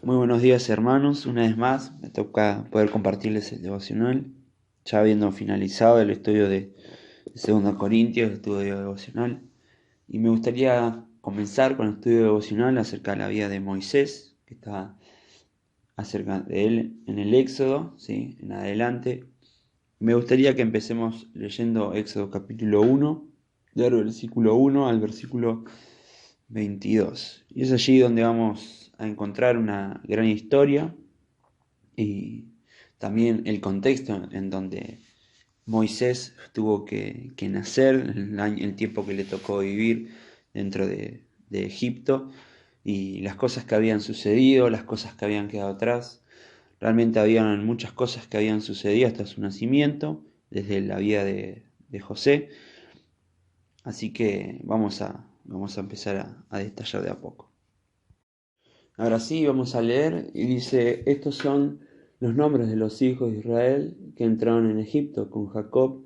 Muy buenos días, hermanos. Una vez más me toca poder compartirles el devocional, ya habiendo finalizado el estudio de 2 Corintios, el estudio devocional. Y me gustaría comenzar con el estudio devocional acerca de la vida de Moisés, que está acerca de él en el Éxodo, ¿sí? En adelante. Me gustaría que empecemos leyendo Éxodo capítulo 1, del versículo 1 al versículo 22. Y es allí donde vamos a encontrar una gran historia y también el contexto en donde Moisés tuvo que nacer, el tiempo que le tocó vivir dentro de Egipto y las cosas que habían sucedido, las cosas que habían quedado atrás. Realmente habían muchas cosas que habían sucedido hasta su nacimiento, desde la vida de José. Así que vamos a empezar a detallar de a poco. Ahora sí, vamos a leer y dice, estos son los nombres de los hijos de Israel que entraron en Egipto con Jacob,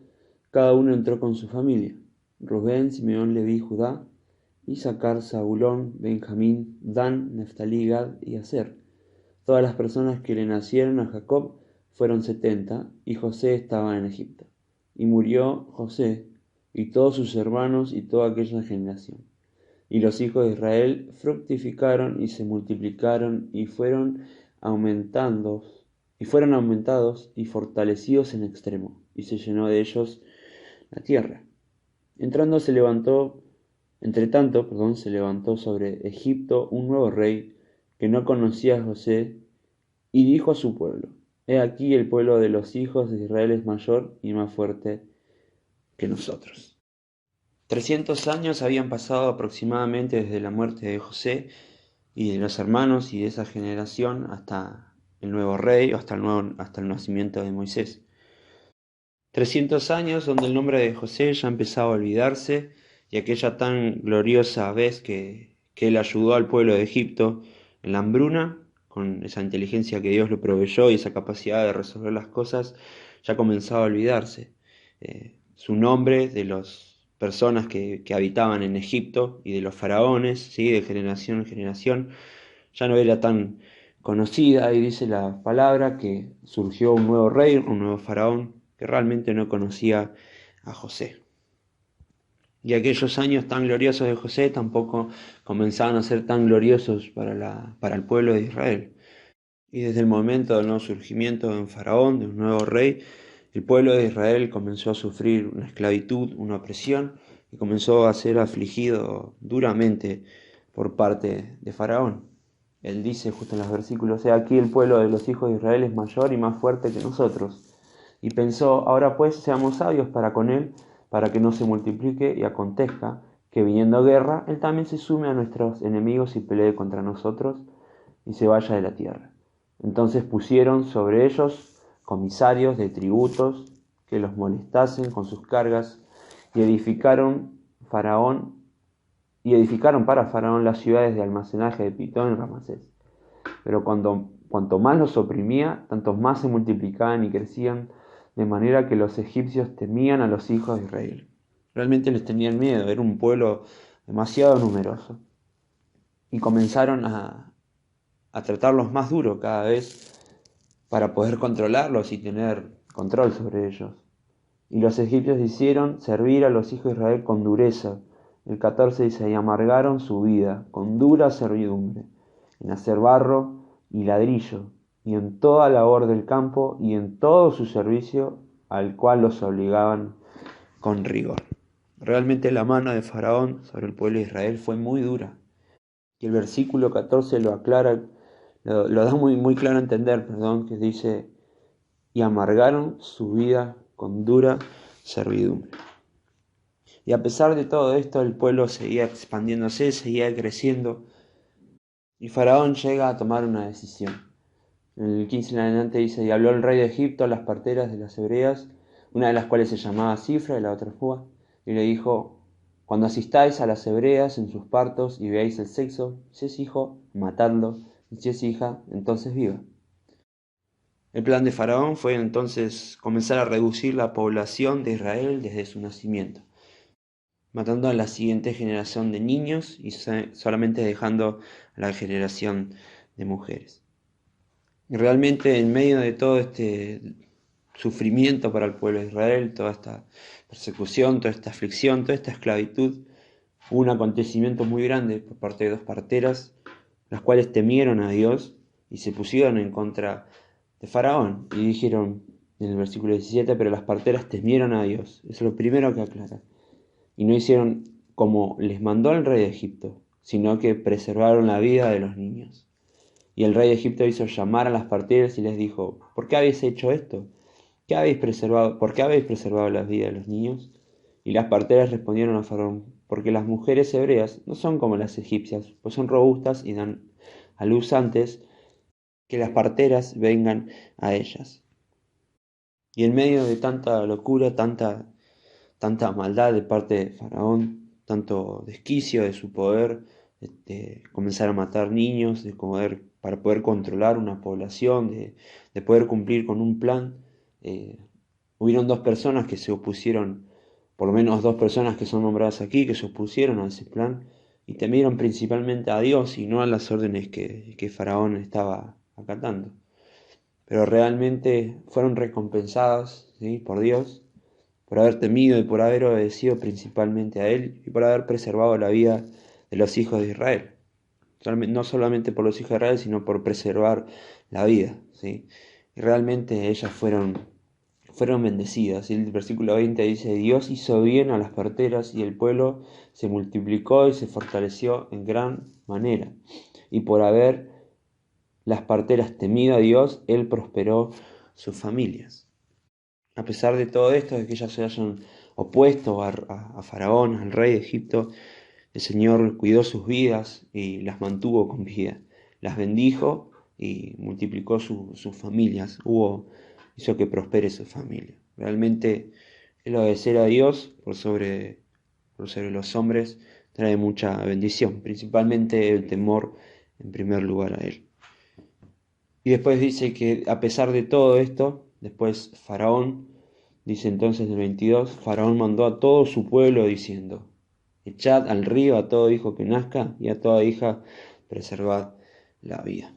cada uno entró con su familia. Rubén, Simeón, Leví, Judá, Isaacar, Zabulón, Benjamín, Dan, Neftalí, Gad y Aser. Todas las personas que le nacieron a Jacob fueron 70, y José estaba en Egipto. Y murió José, y todos sus hermanos y toda aquella generación. Y los hijos de Israel fructificaron y se multiplicaron y fueron aumentados y fortalecidos en extremo, y se llenó de ellos la tierra. Entrando se levantó, se levantó sobre Egipto un nuevo rey que no conocía a José, y dijo a su pueblo: He aquí el pueblo de los hijos de Israel es mayor y más fuerte que nosotros. 300 años habían pasado aproximadamente desde la muerte de José y de los hermanos y de esa generación hasta el nuevo rey, hasta el nacimiento de Moisés. 300 años donde el nombre de José ya empezaba a olvidarse y aquella tan gloriosa vez que él ayudó al pueblo de Egipto en la hambruna, con esa inteligencia que Dios lo proveyó y esa capacidad de resolver las cosas, ya comenzaba a olvidarse. Su nombre de las personas que habitaban en Egipto y de los faraones, ¿sí? De generación en generación, ya no era tan conocida, y dice la palabra que surgió un nuevo rey, un nuevo faraón que realmente no conocía a José. Y aquellos años tan gloriosos de José tampoco comenzaban a ser tan gloriosos para el pueblo de Israel. Y desde el momento del nuevo surgimiento de un faraón, de un nuevo rey, el pueblo de Israel comenzó a sufrir una esclavitud, una opresión, y comenzó a ser afligido duramente por parte de Faraón. Él dice justo en los versículos: He aquí el pueblo de los hijos de Israel es mayor y más fuerte que nosotros. Y pensó: ahora pues seamos sabios para con él, para que no se multiplique y acontezca que viniendo guerra, él también se sume a nuestros enemigos y pelee contra nosotros y se vaya de la tierra. Entonces pusieron sobre ellos comisarios de tributos que los molestasen con sus cargas, y edificaron para Faraón las ciudades de almacenaje de Pitón y Ramasés. Pero cuanto más los oprimía, tanto más se multiplicaban y crecían, de manera que los egipcios temían a los hijos de Israel. Realmente les tenían miedo, era un pueblo demasiado numeroso. Y comenzaron a tratarlos más duro cada vez para poder controlarlos y tener control sobre ellos. Y los egipcios hicieron servir a los hijos de Israel con dureza. El 14 dice: y amargaron su vida con dura servidumbre, en hacer barro y ladrillo, y en toda labor del campo, y en todo su servicio, al cual los obligaban con rigor. Realmente la mano de Faraón sobre el pueblo de Israel fue muy dura. Y el versículo 14 lo aclara, lo da muy claro a entender, que dice: y amargaron su vida con dura servidumbre. Y a pesar de todo esto, el pueblo seguía expandiéndose, seguía creciendo, y Faraón llega a tomar una decisión. En el 15 en adelante dice: y habló el rey de Egipto a las parteras de las hebreas, una de las cuales se llamaba Cifra y la otra Fua, y le dijo: cuando asistáis a las hebreas en sus partos y veáis el sexo, si es hijo, matadlo, y si es hija, entonces viva. El plan de Faraón fue entonces comenzar a reducir la población de Israel desde su nacimiento, matando a la siguiente generación de niños y solamente dejando a la generación de mujeres. Y realmente en medio de todo este sufrimiento para el pueblo de Israel, toda esta persecución, toda esta aflicción, toda esta esclavitud, hubo un acontecimiento muy grande por parte de dos parteras, las cuales temieron a Dios y se pusieron en contra de Faraón. Y dijeron en el versículo 17, pero las parteras temieron a Dios. Eso es lo primero que aclara. Y no hicieron como les mandó el rey de Egipto, sino que preservaron la vida de los niños. Y el rey de Egipto hizo llamar a las parteras y les dijo, ¿por qué habéis hecho esto? ¿Por qué habéis preservado la vida de los niños? Y las parteras respondieron a Faraón, porque las mujeres hebreas no son como las egipcias, pues son robustas y dan a luz antes que las parteras vengan a ellas. Y en medio de tanta locura, tanta maldad de parte de Faraón, tanto desquicio de su poder, de comenzar a matar niños, para poder controlar una población, de poder cumplir con un plan, hubieron dos personas que se opusieron, por lo menos dos personas que son nombradas aquí, que se opusieron a ese plan y temieron principalmente a Dios y no a las órdenes que Faraón estaba acatando. Pero realmente fueron recompensadas, ¿sí?, por Dios, por haber temido y por haber obedecido principalmente a Él y por haber preservado la vida de los hijos de Israel. No solamente por los hijos de Israel, sino por preservar la vida, ¿sí? Y realmente ellas fueron bendecidas. Y el versículo 20 dice, Dios hizo bien a las parteras y el pueblo se multiplicó y se fortaleció en gran manera. Y por haber las parteras temido a Dios, Él prosperó sus familias. A pesar de todo esto, de que ellas se hayan opuesto a Faraón, al rey de Egipto, el Señor cuidó sus vidas y las mantuvo con vida. Las bendijo y multiplicó sus familias. Hizo que prospere su familia. Realmente el obedecer a Dios por sobre los hombres trae mucha bendición, principalmente el temor en primer lugar a Él. Y después dice que a pesar de todo esto, después Faraón, dice entonces el 22, Faraón mandó a todo su pueblo diciendo, echad al río a todo hijo que nazca y a toda hija preservad la vida.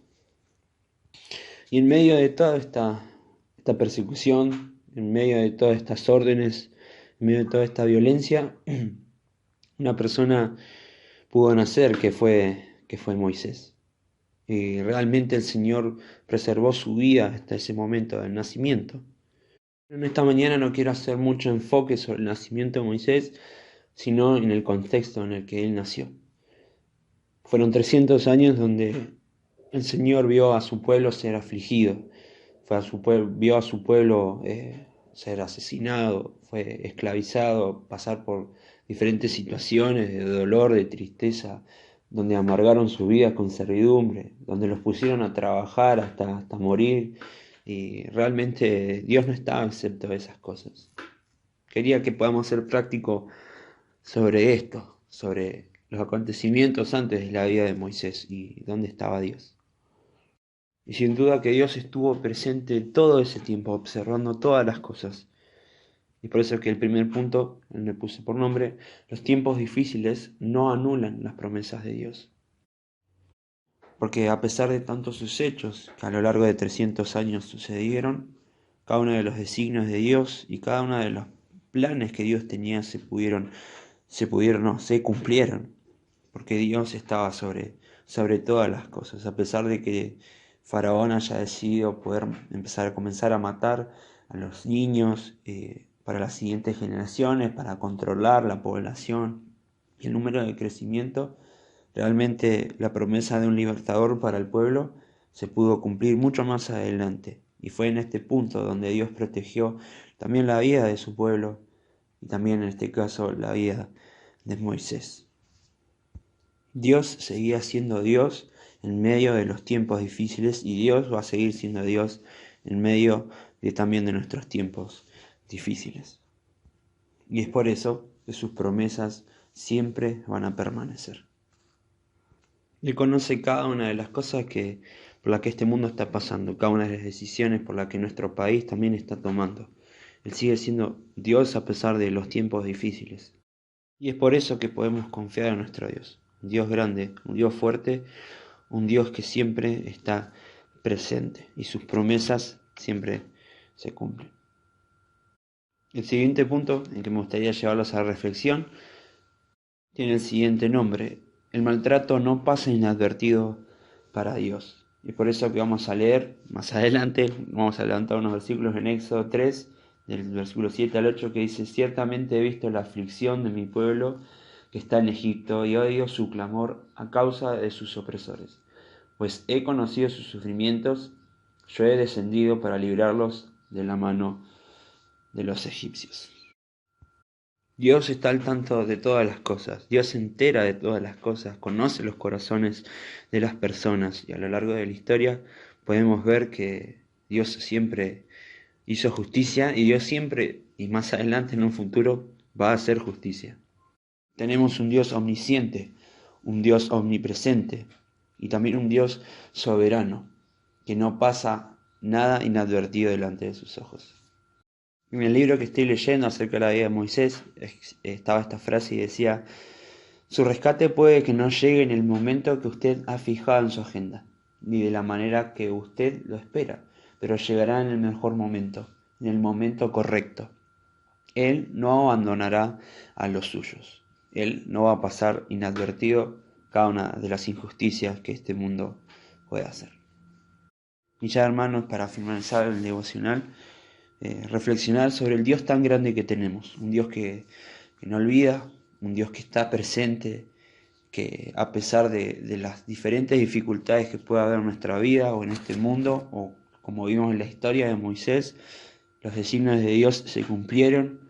Y en medio de toda esta persecución, en medio de todas estas órdenes, en medio de toda esta violencia, una persona pudo nacer que fue Moisés. Y realmente el Señor preservó su vida hasta ese momento del nacimiento. En esta mañana no quiero hacer mucho enfoque sobre el nacimiento de Moisés, sino en el contexto en el que él nació. Fueron 300 años donde el Señor vio a su pueblo ser afligido, vio a su pueblo ser asesinado, fue esclavizado, pasar por diferentes situaciones de dolor, de tristeza, donde amargaron su vida con servidumbre, donde los pusieron a trabajar hasta morir, y realmente Dios no estaba excepto de esas cosas. Quería que podamos ser prácticos sobre esto, sobre los acontecimientos antes de la vida de Moisés y dónde estaba Dios. Y sin duda que Dios estuvo presente todo ese tiempo, observando todas las cosas. Y por eso que el primer punto, le puse por nombre, los tiempos difíciles no anulan las promesas de Dios. Porque a pesar de tantos sus hechos que a lo largo de 300 años sucedieron, cada uno de los designios de Dios y cada uno de los planes que Dios tenía se cumplieron. Porque Dios estaba sobre todas las cosas. A pesar de que Faraón haya decidido comenzar a matar a los niños para las siguientes generaciones, para controlar la población y el número de crecimiento, realmente la promesa de un libertador para el pueblo se pudo cumplir mucho más adelante. Y fue en este punto donde Dios protegió también la vida de su pueblo y también en este caso la vida de Moisés. Dios seguía siendo Dios en medio de los tiempos difíciles y Dios va a seguir siendo Dios en medio también de nuestros tiempos difíciles. Y es por eso que sus promesas siempre van a permanecer. Él conoce cada una de las cosas por las que este mundo está pasando, cada una de las decisiones por las que nuestro país también está tomando. Él sigue siendo Dios a pesar de los tiempos difíciles. Y es por eso que podemos confiar en nuestro Dios. Un Dios grande, un Dios fuerte, un Dios que siempre está presente y sus promesas siempre se cumplen. El siguiente punto en que me gustaría llevarlos a la reflexión tiene el siguiente nombre: el maltrato no pasa inadvertido para Dios. Y por eso que vamos a leer más adelante, vamos a levantar unos versículos en Éxodo 3, del versículo 7 al 8, que dice: ciertamente he visto la aflicción de mi pueblo que está en Egipto, y odio su clamor a causa de sus opresores. Pues he conocido sus sufrimientos, yo he descendido para librarlos de la mano de los egipcios. Dios está al tanto de todas las cosas, Dios se entera de todas las cosas, conoce los corazones de las personas, y a lo largo de la historia podemos ver que Dios siempre hizo justicia y Dios siempre, y más adelante en un futuro, va a hacer justicia. Tenemos un Dios omnisciente, un Dios omnipresente y también un Dios soberano, que no pasa nada inadvertido delante de sus ojos. En el libro que estoy leyendo acerca de la vida de Moisés estaba esta frase y decía: su rescate puede que no llegue en el momento que usted ha fijado en su agenda, ni de la manera que usted lo espera, pero llegará en el mejor momento, en el momento correcto. Él no abandonará a los suyos. Él no va a pasar inadvertido cada una de las injusticias que este mundo puede hacer. Y ya, hermanos, para finalizar el devocional, reflexionar sobre el Dios tan grande que tenemos, un Dios que no olvida, un Dios que está presente, que a pesar de las diferentes dificultades que pueda haber en nuestra vida o en este mundo, o como vimos en la historia de Moisés, los designios de Dios se cumplieron.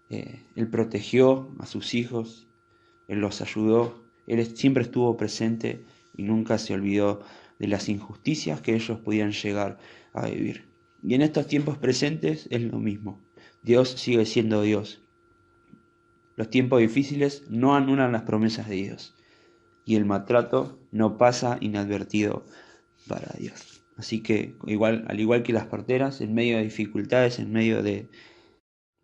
Él protegió a sus hijos, Él los ayudó, Él siempre estuvo presente y nunca se olvidó de las injusticias que ellos podían llegar a vivir. Y en estos tiempos presentes es lo mismo. Dios sigue siendo Dios. Los tiempos difíciles no anulan las promesas de Dios. Y el maltrato no pasa inadvertido para Dios. Así que, al igual que las parteras, en medio de dificultades, en medio de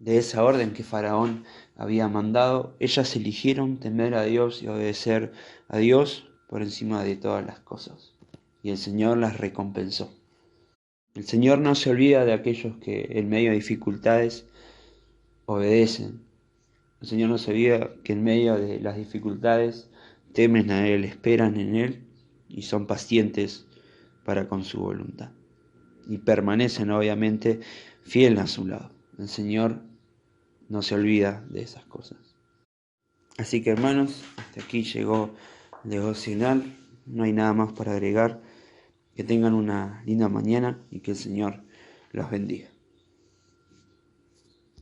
esa orden que Faraón había mandado, ellas eligieron temer a Dios y obedecer a Dios por encima de todas las cosas. Y el Señor las recompensó. El Señor no se olvida de aquellos que en medio de dificultades obedecen. El Señor no se olvida que en medio de las dificultades temen a Él, esperan en Él y son pacientes para con su voluntad. Y permanecen obviamente fieles a su lado. El Señor no se olvida de esas cosas. Así que, hermanos, hasta aquí llegó el devocional. No hay nada más para agregar. Que tengan una linda mañana y que el Señor los bendiga.